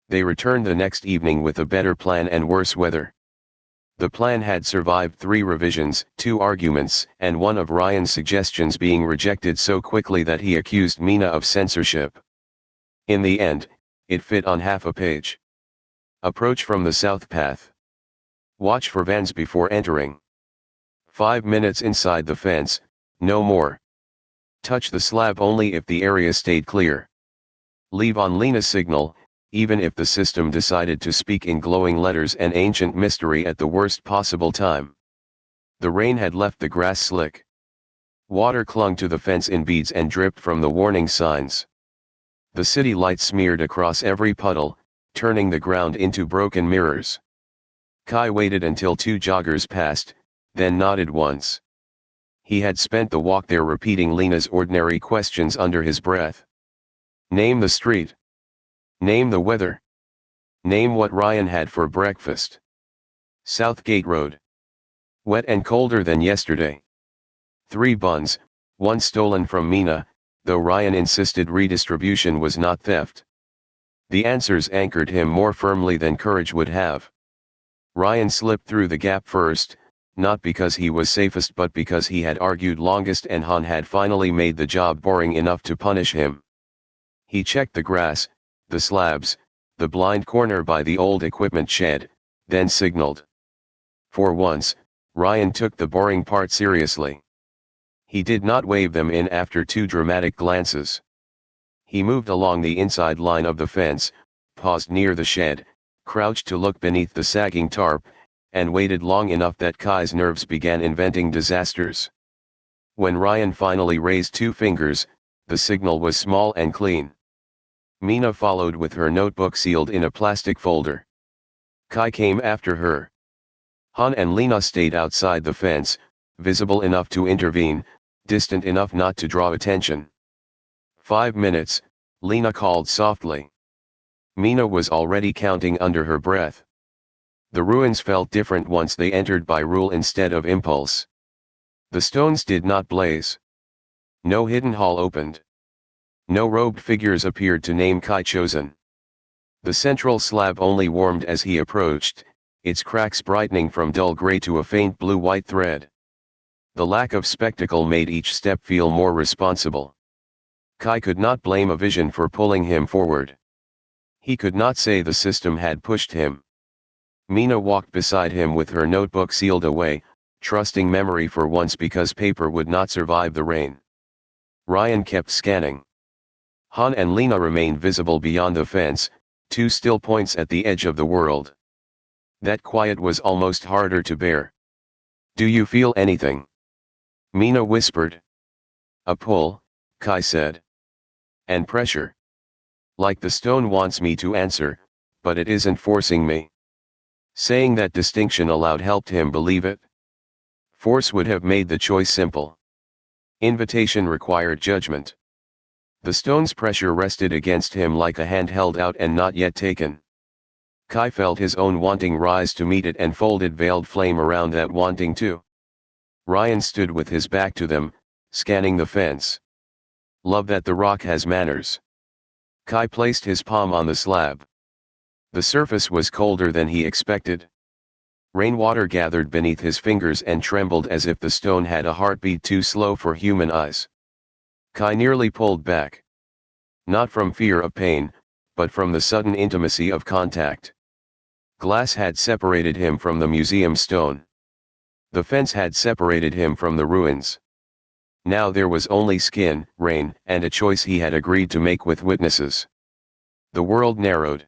They returned the next evening with a better plan and worse weather. The plan had survived 3 revisions, 2 arguments, and one of Ryan's suggestions being rejected so quickly that he accused Mina of censorship. In the end, it fit on half a page. Approach from the south path. Watch for vans before entering. 5 minutes inside the fence, no more. Touch the slab only if the area stayed clear. Leave on Lena's signal, even if the system decided to speak in glowing letters and ancient mystery at the worst possible time. The rain had left the grass slick. Water clung to the fence in beads and dripped from the warning signs. The city lights smeared across every puddle, turning the ground into broken mirrors. Kai waited until 2 joggers passed, then nodded once. He had spent the walk there repeating Lena's ordinary questions under his breath. Name the street. Name the weather. Name what Ryan had for breakfast. Southgate Road. Wet and colder than yesterday. 3 buns, 1 stolen from Mina, though Ryan insisted redistribution was not theft. The answers anchored him more firmly than courage would have. Ryan slipped through the gap first, not because he was safest but because he had argued longest and Han had finally made the job boring enough to punish him. He checked the grass, the slabs, the blind corner by the old equipment shed, then signaled. For once, Ryan took the boring part seriously. He did not wave them in after 2 dramatic glances. He moved along the inside line of the fence, paused near the shed, crouched to look beneath the sagging tarp, and waited long enough that Kai's nerves began inventing disasters. When Ryan finally raised 2 fingers, the signal was small and clean. Mina followed with her notebook sealed in a plastic folder. Kai came after her. Han and Lena stayed outside the fence, visible enough to intervene, distant enough not to draw attention. 5 minutes, Lena called softly. Mina was already counting under her breath. The ruins felt different once they entered by rule instead of impulse. The stones did not blaze. No hidden hall opened. No robed figures appeared to name Kai chosen. The central slab only warmed as he approached, its cracks brightening from dull gray to a faint blue-white thread. The lack of spectacle made each step feel more responsible. Kai could not blame a vision for pulling him forward. He could not say the system had pushed him. Mina walked beside him with her notebook sealed away, trusting memory for once because paper would not survive the rain. Ryan kept scanning. Han and Lena remained visible beyond the fence, 2 still points at the edge of the world. That quiet was almost harder to bear. Do you feel anything? Mina whispered. A pull, Kai said. And pressure. Like the stone wants me to answer, but it isn't forcing me. Saying that distinction aloud helped him believe it. Force would have made the choice simple. Invitation required judgment. The stone's pressure rested against him like a hand held out and not yet taken. Kai felt his own wanting rise to meet it and folded veiled flame around that wanting too. Ryan stood with his back to them, scanning the fence. Love that the rock has manners. Kai placed his palm on the slab. The surface was colder than he expected. Rainwater gathered beneath his fingers and trembled as if the stone had a heartbeat too slow for human eyes. Kai nearly pulled back. Not from fear of pain, but from the sudden intimacy of contact. Glass had separated him from the museum stone. The fence had separated him from the ruins. Now there was only skin, rain, and a choice he had agreed to make with witnesses. The world narrowed.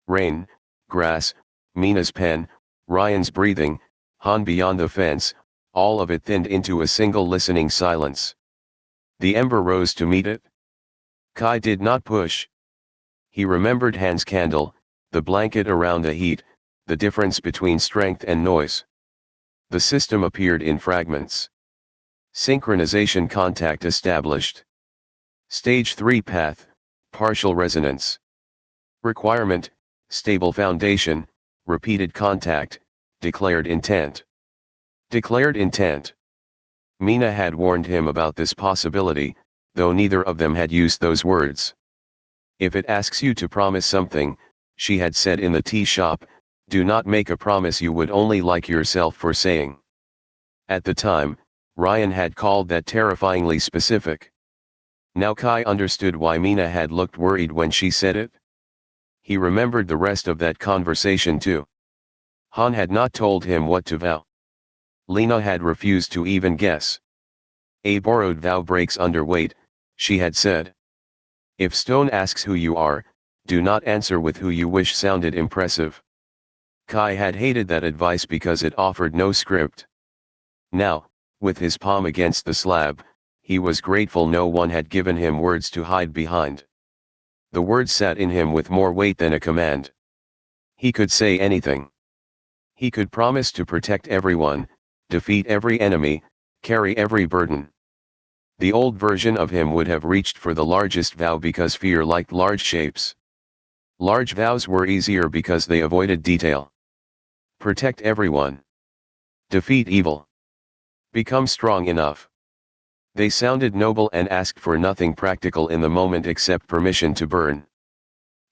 Rain, grass, Mina's pen, Ryan's breathing, Han beyond the fence, all of it thinned into a single listening silence. The ember rose to meet it. Kai did not push. He remembered Han's candle, the blanket around the heat, the difference between strength and noise. The system appeared in fragments. Synchronization contact established. Stage 3 path, partial resonance. Requirement, stable foundation, repeated contact, declared intent. Declared intent. Mina had warned him about this possibility, though neither of them had used those words. If it asks you to promise something, she had said in the tea shop, "Do not make a promise you would only like yourself for saying." At the time, Ryan had called that terrifyingly specific. Now Kai understood why Mina had looked worried when she said it. He remembered the rest of that conversation too. Han had not told him what to vow. Lena had refused to even guess. "A borrowed vow breaks under weight," she had said. "If Stone asks who you are, do not answer with who you wish sounded impressive." Kai had hated that advice because it offered no script. Now, with his palm against the slab, he was grateful no one had given him words to hide behind. The words sat in him with more weight than a command. He could say anything. He could promise to protect everyone, defeat every enemy, carry every burden. The old version of him would have reached for the largest vow because fear liked large shapes. Large vows were easier because they avoided detail. Protect everyone. Defeat evil. Become strong enough. They sounded noble and asked for nothing practical in the moment except permission to burn.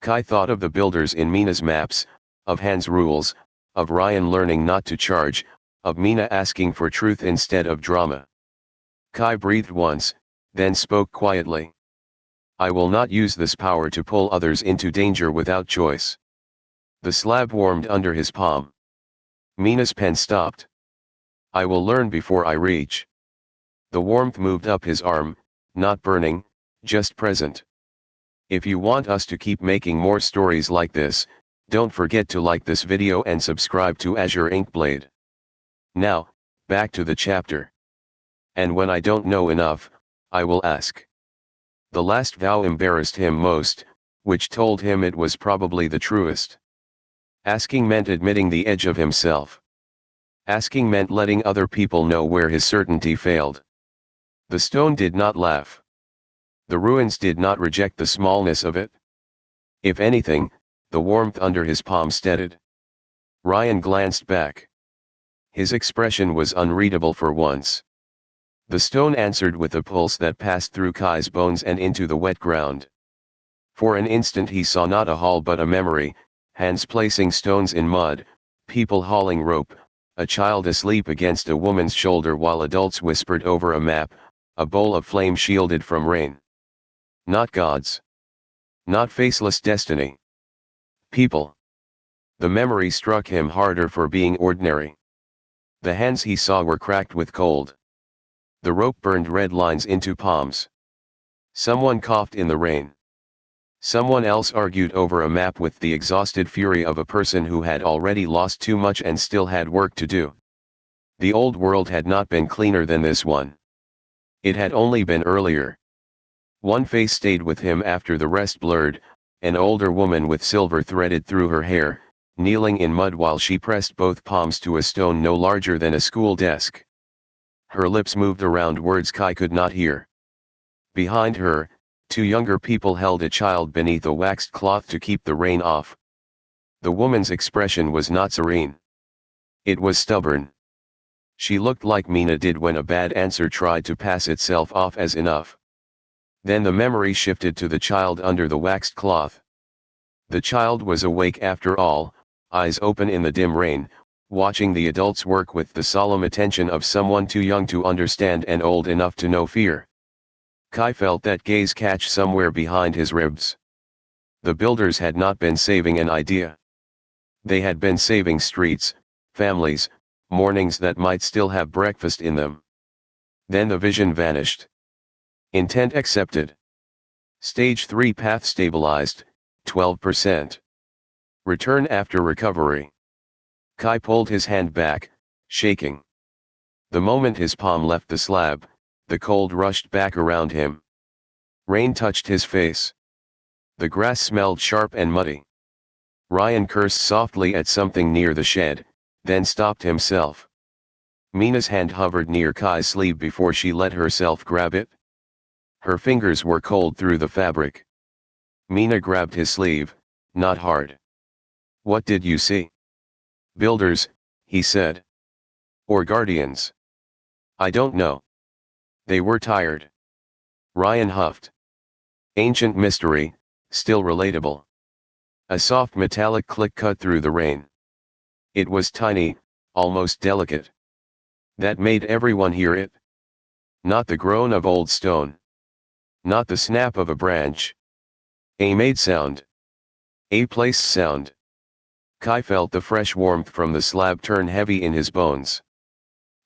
Kai thought of the builders in Mina's maps, of Han's rules, of Ryan learning not to charge, of Mina asking for truth instead of drama. Kai breathed once, then spoke quietly. "I will not use this power to pull others into danger without choice." The slab warmed under his palm. Mina's pen stopped. "I will learn before I reach." The warmth moved up his arm, not burning, just present. If you want us to keep making more stories like this, don't forget to like this video and subscribe to Azure Inkblade. Now, back to the chapter. "And when I don't know enough, I will ask." The last vow embarrassed him most, which told him it was probably the truest. Asking meant admitting the edge of himself. Asking meant letting other people know where his certainty failed. The stone did not laugh. The ruins did not reject the smallness of it. If anything, the warmth under his palm steadied. Ryan glanced back. His expression was unreadable for once. The stone answered with a pulse that passed through Kai's bones and into the wet ground. For an instant he saw not a hall but a memory, hands placing stones in mud, people hauling rope, a child asleep against a woman's shoulder while adults whispered over a map, a bowl of flame shielded from rain. Not gods. Not faceless destiny. People. The memory struck him harder for being ordinary. The hands he saw were cracked with cold. The rope burned red lines into palms. Someone coughed in the rain. Someone else argued over a map with the exhausted fury of a person who had already lost too much and still had work to do. The old world had not been cleaner than this one. It had only been earlier. One face stayed with him after the rest blurred, an older woman with silver threaded through her hair, kneeling in mud while she pressed both palms to a stone no larger than a school desk. Her lips moved around words Kai could not hear. Behind her, two younger people held a child beneath a waxed cloth to keep the rain off. The woman's expression was not serene. It was stubborn. She looked like Mina did when a bad answer tried to pass itself off as enough. Then the memory shifted to the child under the waxed cloth. The child was awake after all, eyes open in the dim rain, watching the adults work with the solemn attention of someone too young to understand and old enough to know fear. Kai felt that gaze catch somewhere behind his ribs. The builders had not been saving an idea. They had been saving streets, families, mornings that might still have breakfast in them. Then the vision vanished. Intent accepted. Stage 3 path stabilized, 12%. Return after recovery. Kai pulled his hand back, shaking. The moment his palm left the slab, the cold rushed back around him. Rain touched his face. The grass smelled sharp and muddy. Ryan cursed softly at something near the shed, then stopped himself. Mina's hand hovered near Kai's sleeve before she let herself grab it. Her fingers were cold through the fabric. Mina grabbed his sleeve, not hard. "What did you see?" "Builders," he said. "Or guardians?" "I don't know. They were tired." Ryan huffed. Ancient mystery, still relatable. A soft metallic click cut through the rain. It was tiny, almost delicate. That made everyone hear it. Not the groan of old stone. Not the snap of a branch. A made sound. A placed sound. Kai felt the fresh warmth from the slab turn heavy in his bones.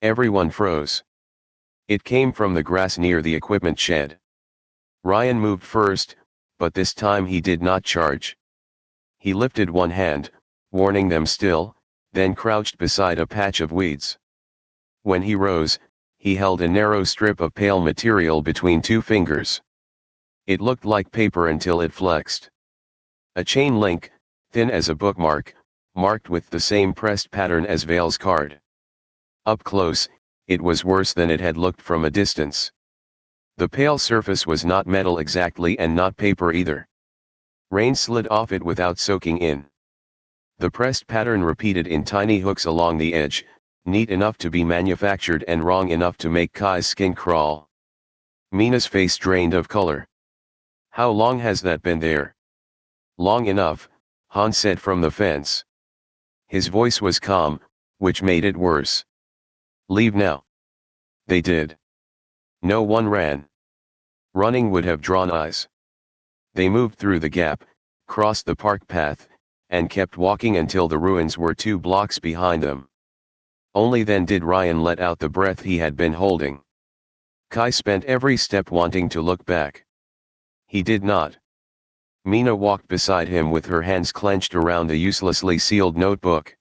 Everyone froze. It came from the grass near the equipment shed. Ryan moved first, but this time he did not charge. He lifted one hand, warning them still, then crouched beside a patch of weeds. When he rose, he held a narrow strip of pale material between two fingers. It looked like paper until it flexed. A chain link, thin as a bookmark, marked with the same pressed pattern as Vale's card. Up close, it was worse than it had looked from a distance. The pale surface was not metal exactly and not paper either. Rain slid off it without soaking in. The pressed pattern repeated in tiny hooks along the edge, neat enough to be manufactured and wrong enough to make Kai's skin crawl. Mina's face drained of color. How long has that been there? Long enough, Han said from the fence. His voice was calm, which made it worse. Leave now. They did. No one ran. Running would have drawn eyes. They moved through the gap, crossed the park path, and kept walking until the ruins were 2 blocks behind them. Only then did Ryan let out the breath he had been holding. Kai spent every step wanting to look back. He did not. Mina walked beside him with her hands clenched around the uselessly sealed notebook.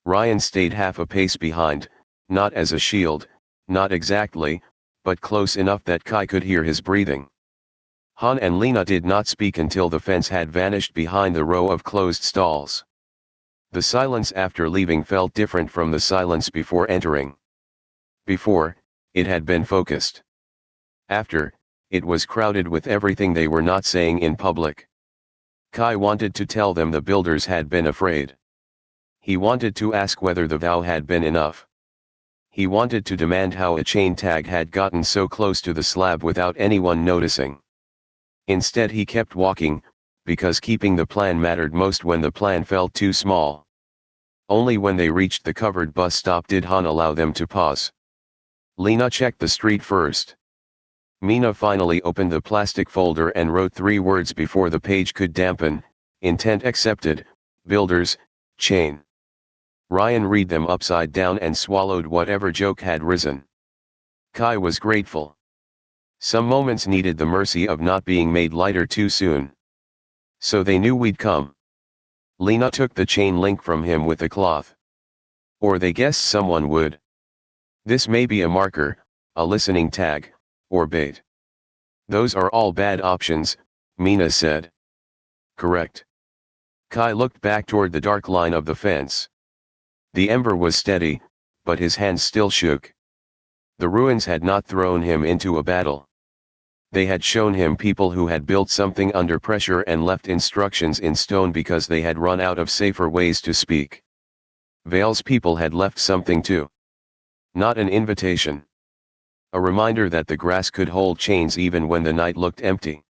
Ryan stayed half a pace behind, not as a shield, not exactly, but close enough that Kai could hear his breathing. Han and Lena did not speak until the fence had vanished behind the row of closed stalls. The silence after leaving felt different from the silence before entering. Before, it had been focused. After, it was crowded with everything they were not saying in public. Kai wanted to tell them the builders had been afraid. He wanted to ask whether the vow had been enough. He wanted to demand how a chain tag had gotten so close to the slab without anyone noticing. Instead he kept walking, because keeping the plan mattered most when the plan felt too small. Only when they reached the covered bus stop did Han allow them to pause. Lena checked the street first. Mina finally opened the plastic folder and wrote 3 words before the page could dampen: intent accepted, builders, chain. Ryan read them upside down and swallowed whatever joke had risen. Kai was grateful. Some moments needed the mercy of not being made lighter too soon. So they knew we'd come. Lena took the chain link from him with a cloth. Or they guessed someone would. This may be a marker, a listening tag, or bait. Those are all bad options, Mina said. Correct. Kai looked back toward the dark line of the fence. The ember was steady, but his hands still shook. The ruins had not thrown him into a battle. They had shown him people who had built something under pressure and left instructions in stone because they had run out of safer ways to speak. Vale's people had left something too. Not an invitation. A reminder that the grass could hold chains even when the night looked empty.